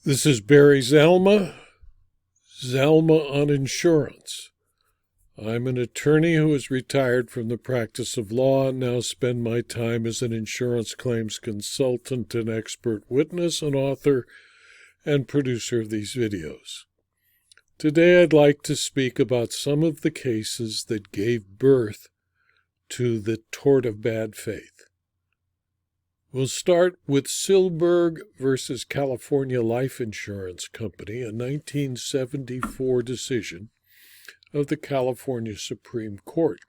This is Barry Zalma on insurance. I'm an attorney who is retired from the practice of law and now spend my time as an insurance claims consultant and expert witness, an author, and producer of these videos. Today I'd like to speak about some of the cases that gave birth to the tort of bad faith. We'll start with Silberg versus California Life Insurance Company, a 1974 decision of the California Supreme Court.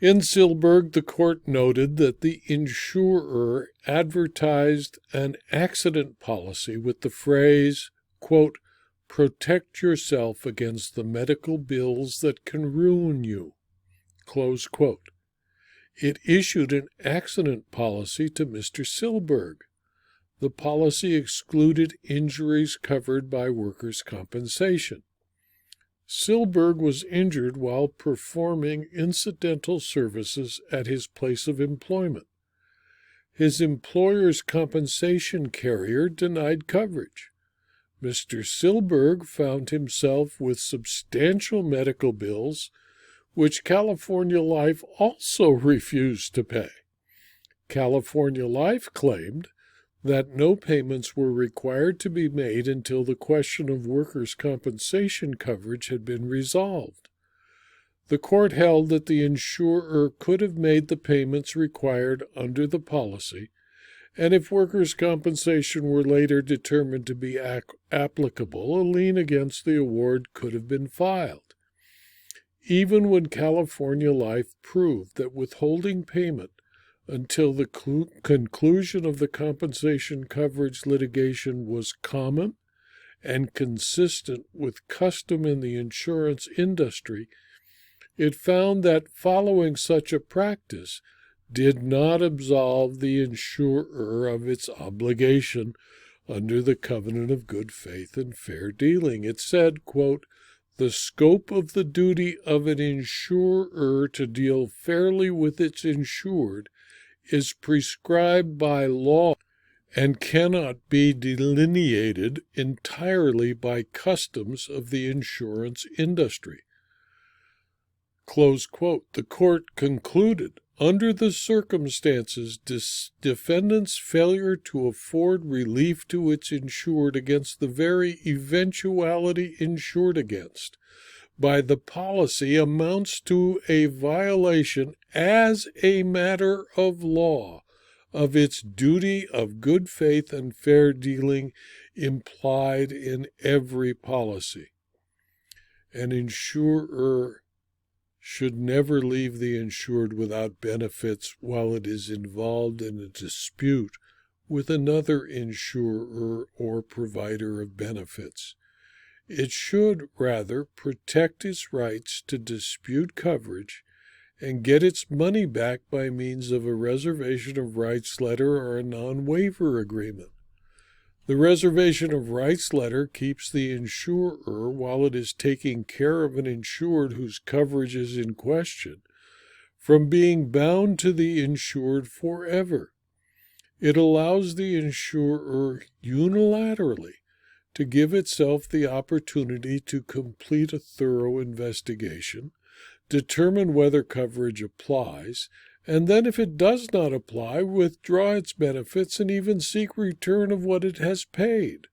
In Silberg, the court noted that the insurer advertised an accident policy with the phrase, quote, "protect yourself against the medical bills that can ruin you," close quote. It issued an accident policy to Mr. Silberg. The policy excluded injuries covered by workers' compensation. Silberg was injured while performing incidental services at his place of employment. His employer's compensation carrier denied coverage. Mr. Silberg found himself with substantial medical bills which California Life also refused to pay. California Life claimed that no payments were required to be made until the question of workers' compensation coverage had been resolved. The court held that the insurer could have made the payments required under the policy, and if workers' compensation were later determined to be applicable, a lien against the award could have been filed. Even when California Life proved that withholding payment until the conclusion of the compensation coverage litigation was common and consistent with custom in the insurance industry, it found that following such a practice did not absolve the insurer of its obligation under the covenant of good faith and fair dealing. It said, quote, "The scope of the duty of an insurer to deal fairly with its insured is prescribed by law and cannot be delineated entirely by customs of the insurance industry." Close quote. The court concluded, under the circumstances, defendant's failure to afford relief to its insured against the very eventuality insured against by the policy amounts to a violation as a matter of law of its duty of good faith and fair dealing implied in every policy. An insurer should never leave the insured without benefits while it is involved in a dispute with another insurer or provider of benefits. It should, rather, protect its rights to dispute coverage and get its money back by means of a reservation of rights letter or a non-waiver agreement. The reservation of rights letter keeps the insurer, while it is taking care of an insured whose coverage is in question, from being bound to the insured forever. It allows the insurer unilaterally to give itself the opportunity to complete a thorough investigation, determine whether coverage applies, and then if it does not apply, withdraw its benefits and even seek return of what it has paid.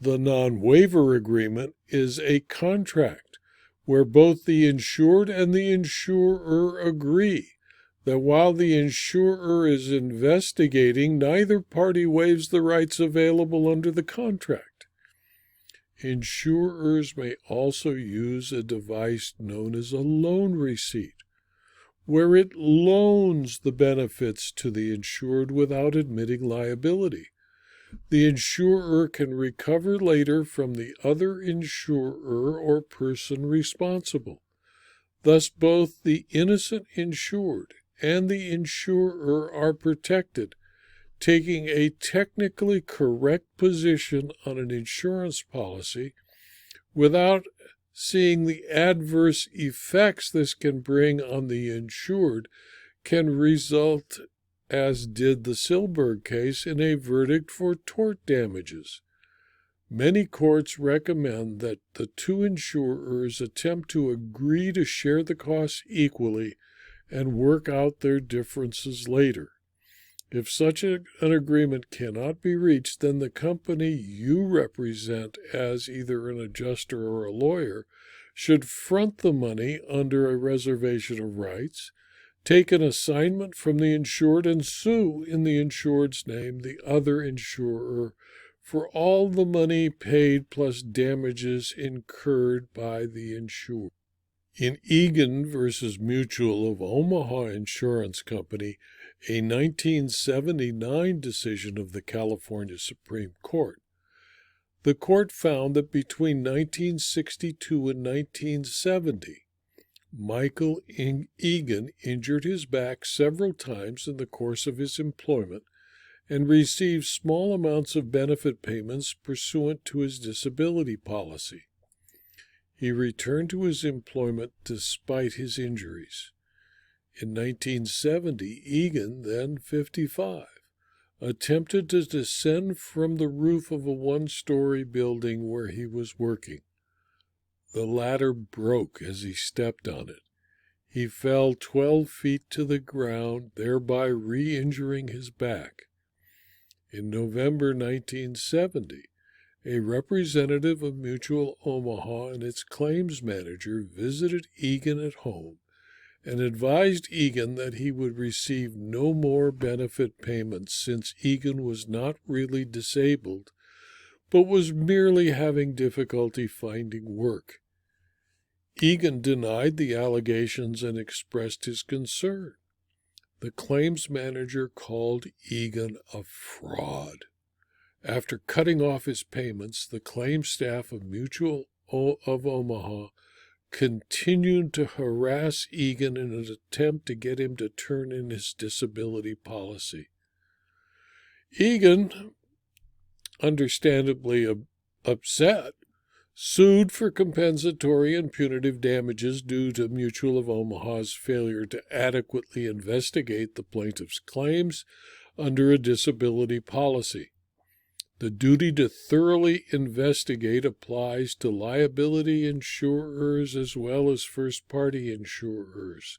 The non-waiver agreement is a contract where both the insured and the insurer agree that while the insurer is investigating, neither party waives the rights available under the contract. Insurers may also use a device known as a loan receipt, where it loans the benefits to the insured without admitting liability. The insurer can recover later from the other insurer or person responsible. Thus, both the innocent insured and the insurer are protected, taking a technically correct position on an insurance policy without seeing the adverse effects this can bring on the insured can result as did the Silberg case in a verdict for tort damages. Many courts recommend that the two insurers attempt to agree to share the costs equally and work out their differences later. If such an agreement cannot be reached, then the company you represent as either an adjuster or a lawyer should front the money under a reservation of rights, take an assignment from the insured, and sue in the insured's name the other insurer for all the money paid plus damages incurred by the insured. In Egan v. Mutual of Omaha Insurance Company, a 1979 decision of the California Supreme Court, the court found that between 1962 and 1970, Michael Egan injured his back several times in the course of his employment and received small amounts of benefit payments pursuant to his disability policy. He returned to his employment despite his injuries. In 1970, Egan, then 55, attempted to descend from the roof of a one-story building where he was working. The ladder broke as he stepped on it. He fell 12 feet to the ground, thereby re-injuring his back. In November 1970, a representative of Mutual Omaha and its claims manager visited Egan at home and advised Egan that he would receive no more benefit payments since Egan was not really disabled, but was merely having difficulty finding work. Egan denied the allegations and expressed his concern. The claims manager called Egan a fraud. After cutting off his payments, the claims staff of Mutual of Omaha continued to harass Egan in an attempt to get him to turn in his disability policy. Egan, understandably upset, sued for compensatory and punitive damages due to Mutual of Omaha's failure to adequately investigate the plaintiff's claims under a disability policy. The duty to thoroughly investigate applies to liability insurers as well as first-party insurers.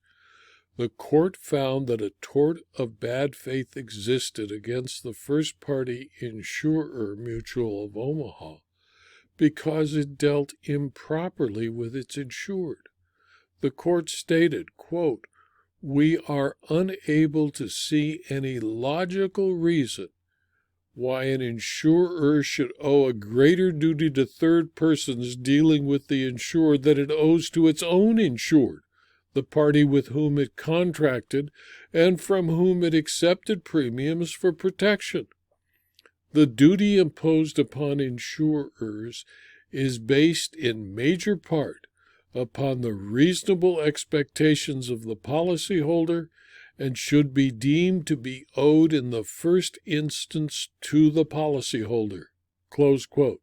The court found that a tort of bad faith existed against the first-party insurer Mutual of Omaha because it dealt improperly with its insured. The court stated, quote, "We are unable to see any logical reason why an insurer should owe a greater duty to third persons dealing with the insured than it owes to its own insured, the party with whom it contracted and from whom it accepted premiums for protection. The duty imposed upon insurers is based in major part upon the reasonable expectations of the policyholder and should be deemed to be owed in the first instance to the policyholder." Close quote.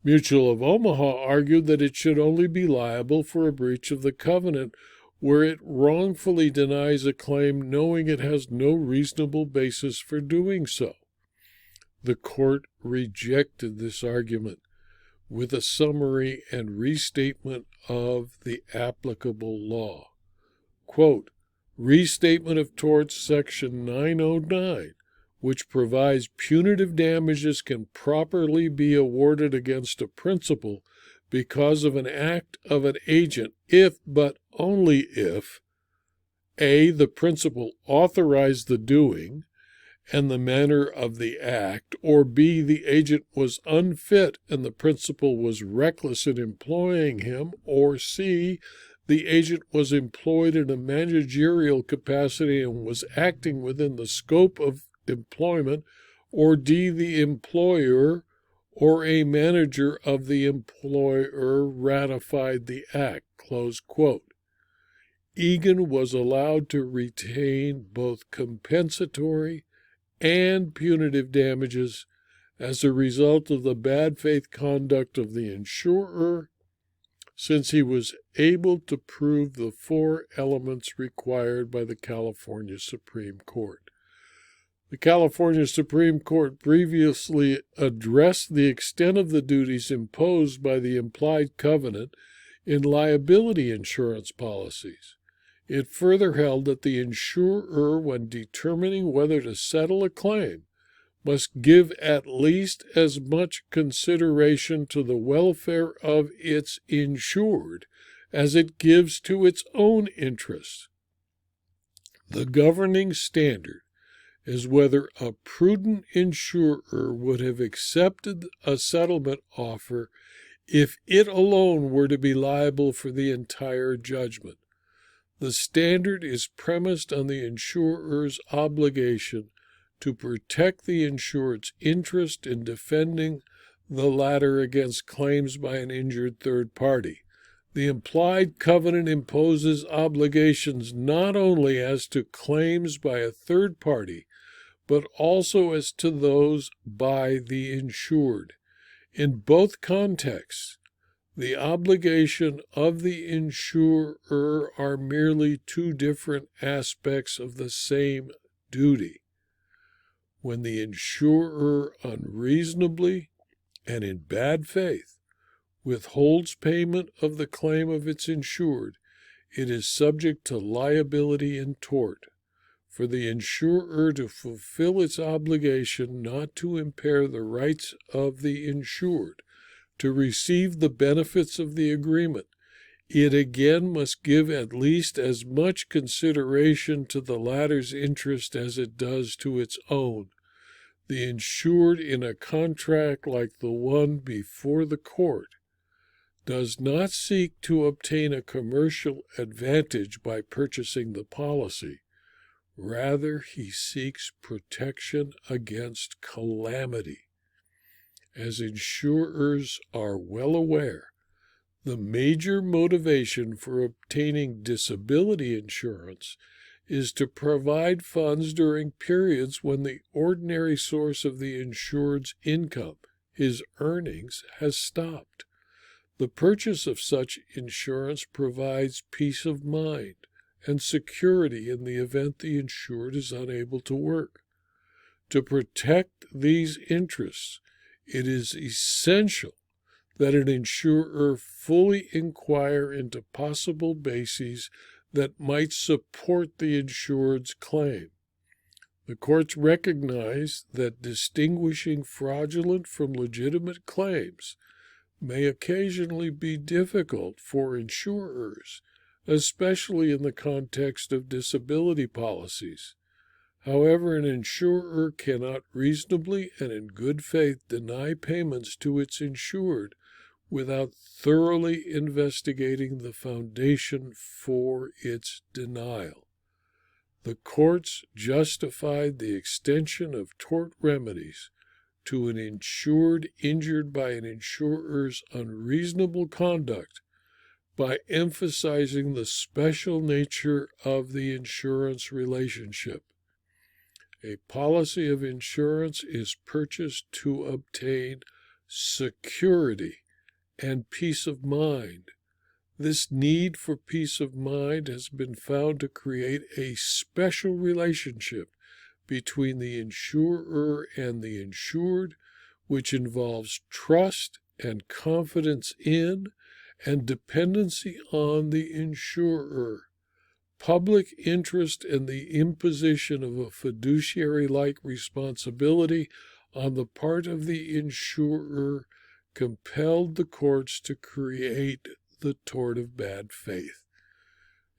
Mutual of Omaha argued that it should only be liable for a breach of the covenant where it wrongfully denies a claim knowing it has no reasonable basis for doing so. The court rejected this argument with a summary and restatement of the applicable law. Quote, "Restatement of Torts, Section 909, which provides punitive damages can properly be awarded against a principal because of an act of an agent if, but only if, A, the principal authorized the doing and the manner of the act, or B, the agent was unfit and the principal was reckless in employing him, or C, the agent was employed in a managerial capacity and was acting within the scope of employment, or D, the employer or a manager of the employer ratified the act." Close quote. Egan was allowed to retain both compensatory and punitive damages as a result of the bad faith conduct of the insurer, since he was able to prove the 4 elements required by the California Supreme Court. The California Supreme Court previously addressed the extent of the duties imposed by the implied covenant in liability insurance policies. It further held that the insurer, when determining whether to settle a claim, must give at least as much consideration to the welfare of its insured as it gives to its own interests. The governing standard is whether a prudent insurer would have accepted a settlement offer if it alone were to be liable for the entire judgment. The standard is premised on the insurer's obligation to protect the insured's interest in defending the latter against claims by an injured third party. The implied covenant imposes obligations not only as to claims by a third party, but also as to those by the insured. In both contexts, the obligation of the insurer are merely two different aspects of the same duty. When the insurer unreasonably and in bad faith withholds payment of the claim of its insured, it is subject to liability in tort. For the insurer to fulfill its obligation not to impair the rights of the insured to receive the benefits of the agreement, it again must give at least as much consideration to the latter's interest as it does to its own. The insured in a contract like the one before the court does not seek to obtain a commercial advantage by purchasing the policy. Rather, he seeks protection against calamity. As insurers are well aware, the major motivation for obtaining disability insurance is to provide funds during periods when the ordinary source of the insured's income, his earnings, has stopped. The purchase of such insurance provides peace of mind and security in the event the insured is unable to work. To protect these interests, it is essential that an insurer fully inquire into possible bases that might support the insured's claim. The courts recognize that distinguishing fraudulent from legitimate claims may occasionally be difficult for insurers, especially in the context of disability policies. However, an insurer cannot reasonably and in good faith deny payments to its insured without thoroughly investigating the foundation for its denial. The courts justified the extension of tort remedies to an insured injured by an insurer's unreasonable conduct by emphasizing the special nature of the insurance relationship. A policy of insurance is purchased to obtain security and peace of mind. This need for peace of mind has been found to create a special relationship between the insurer and the insured, which involves trust and confidence in and dependency on the insurer. Public interest and the imposition of a fiduciary-like responsibility on the part of the insurer compelled the courts to create the tort of bad faith.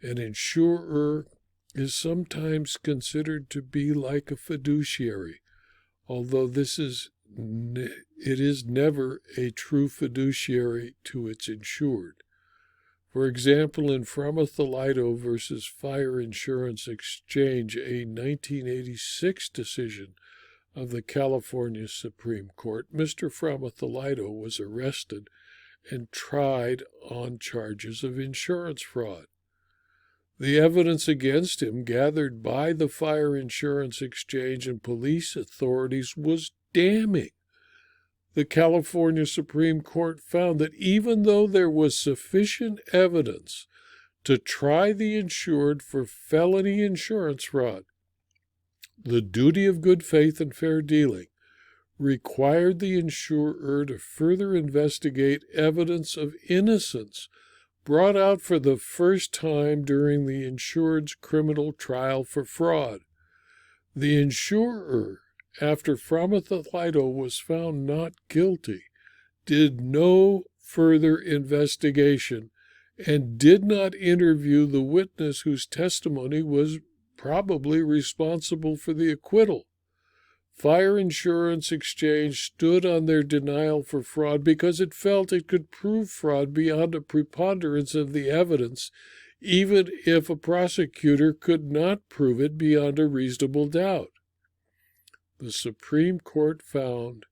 An insurer is sometimes considered to be like a fiduciary, although it is never a true fiduciary to its insured. For example, in Framathalito v. Fire Insurance Exchange, a 1986 decision of the California Supreme Court, Mr. Framathalito was arrested and tried on charges of insurance fraud. The evidence against him gathered by the Fire Insurance Exchange and police authorities was damning. The California Supreme Court found that even though there was sufficient evidence to try the insured for felony insurance fraud, The duty of good faith and fair dealing required the insurer to further investigate evidence of innocence brought out for the first time during the insured's criminal trial for fraud. The insurer, after Framathalito was found not guilty, did no further investigation and did not interview the witness whose testimony was probably responsible for the acquittal. Fire Insurance Exchange stood on their denial for fraud because it felt it could prove fraud beyond a preponderance of the evidence, even if a prosecutor could not prove it beyond a reasonable doubt. The Supreme Court found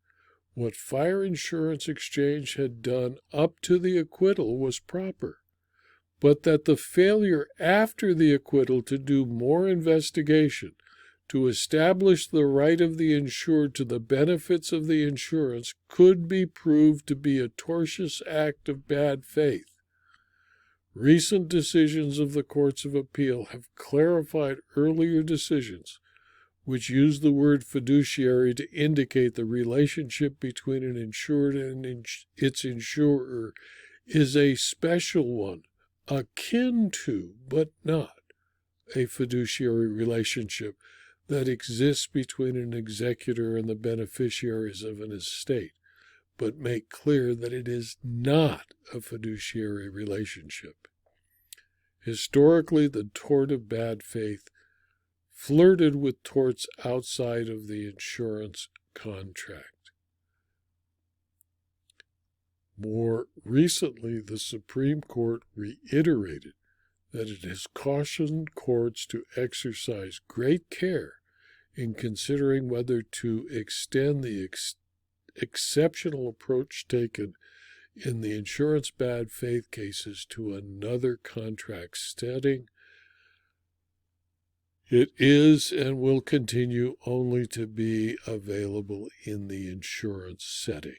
what Fire Insurance Exchange had done up to the acquittal was proper, but that the failure after the acquittal to do more investigation to establish the right of the insured to the benefits of the insurance could be proved to be a tortious act of bad faith. Recent decisions of the courts of appeal have clarified earlier decisions, which use the word fiduciary to indicate the relationship between an insured and its insurer is a special one, akin to, but not, a fiduciary relationship that exists between an executor and the beneficiaries of an estate, but make clear that it is not a fiduciary relationship. Historically, the tort of bad faith flirted with torts outside of the insurance contract. More recently, the Supreme Court reiterated that it has cautioned courts to exercise great care in considering whether to extend the exceptional approach taken in the insurance bad faith cases to another contract setting. It is and will continue only to be available in the insurance setting.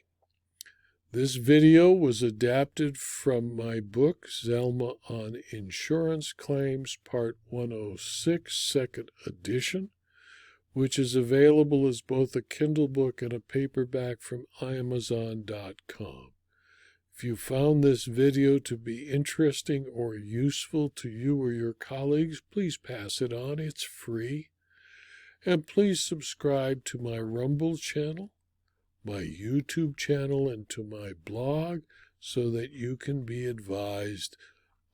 This video was adapted from my book, Zelma on Insurance Claims, Part 106, Second Edition, which is available as both a Kindle book and a paperback from Amazon.com. If you found this video to be interesting or useful to you or your colleagues, please pass it on. It's free. And please subscribe to my Rumble channel, my YouTube channel, and to my blog so that you can be advised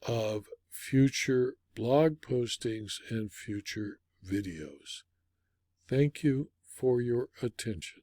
of future blog postings and future videos. Thank you for your attention.